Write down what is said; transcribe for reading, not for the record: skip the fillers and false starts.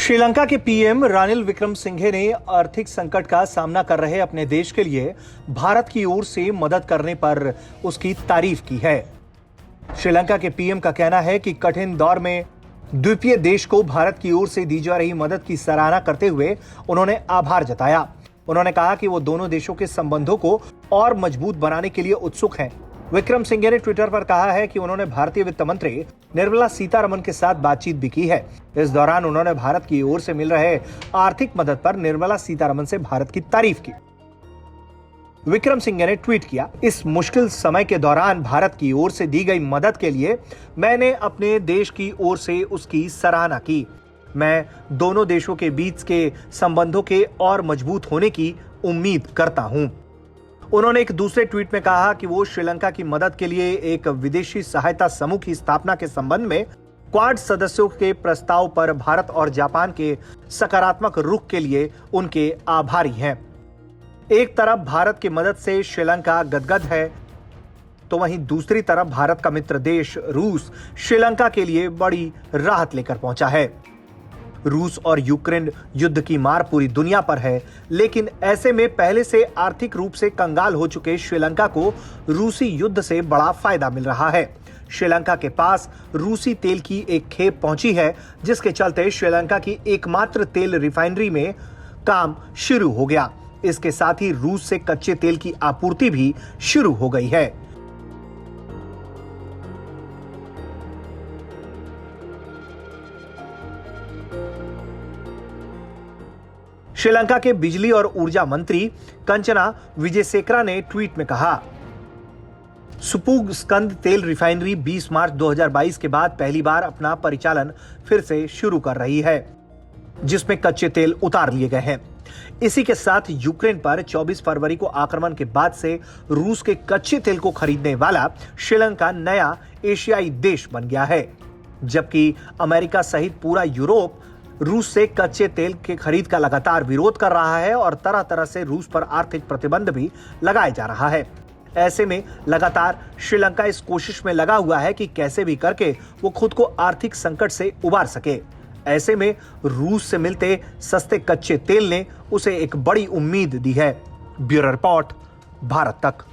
श्रीलंका के पीएम रानिल विक्रमसिंघे ने आर्थिक संकट का सामना कर रहे अपने देश के लिए भारत की ओर से मदद करने पर उसकी तारीफ की है। श्रीलंका के पीएम का कहना है कि कठिन दौर में द्वीपीय देश को भारत की ओर से दी जा रही मदद की सराहना करते हुए उन्होंने आभार जताया। उन्होंने कहा कि वो दोनों देशों के संबंधों को और मजबूत बनाने के लिए उत्सुक हैं। विक्रमसिंघे ने ट्विटर पर कहा है कि उन्होंने भारतीय वित्त मंत्री निर्मला सीतारमण के साथ बातचीत भी की है। इस दौरान उन्होंने भारत की ओर से मिल रहे आर्थिक मदद पर निर्मला सीतारमण से भारत की तारीफ की। विक्रमसिंघे ने ट्वीट किया, इस मुश्किल समय के दौरान भारत की ओर से दी गई मदद के लिए मैंने अपने देश की ओर से उसकी सराहना की। मैं दोनों देशों के बीच के संबंधों के और मजबूत होने की उम्मीद करता हूं। उन्होंने एक दूसरे ट्वीट में कहा कि वो श्रीलंका की मदद के लिए एक विदेशी सहायता समूह की स्थापना के संबंध में क्वाड सदस्यों के प्रस्ताव पर भारत और जापान के सकारात्मक रुख के लिए उनके आभारी हैं। एक तरफ भारत की मदद से श्रीलंका गदगद है, तो वहीं दूसरी तरफ भारत का मित्र देश रूस श्रीलंका के लिए बड़ी राहत लेकर पहुंचा है। रूस और यूक्रेन युद्ध की मार पूरी दुनिया पर है, लेकिन ऐसे में पहले से आर्थिक रूप से कंगाल हो चुके श्रीलंका को रूसी युद्ध से बड़ा फायदा मिल रहा है। श्रीलंका के पास रूसी तेल की एक खेप पहुंची है, जिसके चलते श्रीलंका की एकमात्र तेल रिफाइनरी में काम शुरू हो गया। इसके साथ ही रूस से कच्चे तेल की आपूर्ति भी शुरू हो गई है। श्रीलंका के बिजली और ऊर्जा मंत्री कंचना विजयसेकरा ने ट्वीट में कहा, सुपुग स्कंद तेल रिफाइनरी 20 मार्च 2022 के बाद पहली बार अपना परिचालन फिर से शुरू कर रही है, जिसमें कच्चे तेल उतार लिए गए हैं। इसी के साथ यूक्रेन पर 24 फरवरी को आक्रमण के बाद से रूस के कच्चे तेल को खरीदने वाला श्रीलंका नया एशियाई देश बन गया है, जबकि अमेरिका सहित पूरा यूरोप रूस से कच्चे तेल के खरीद का लगातार विरोध कर रहा है और तरह तरह से रूस पर आर्थिक प्रतिबंध भी लगाया जा रहा है। ऐसे में लगातार श्रीलंका इस कोशिश में लगा हुआ है कि कैसे भी करके वो खुद को आर्थिक संकट से उबार सके। ऐसे में रूस से मिलते सस्ते कच्चे तेल ने उसे एक बड़ी उम्मीद दी है। ब्यूरो रिपोर्ट, भारत तक।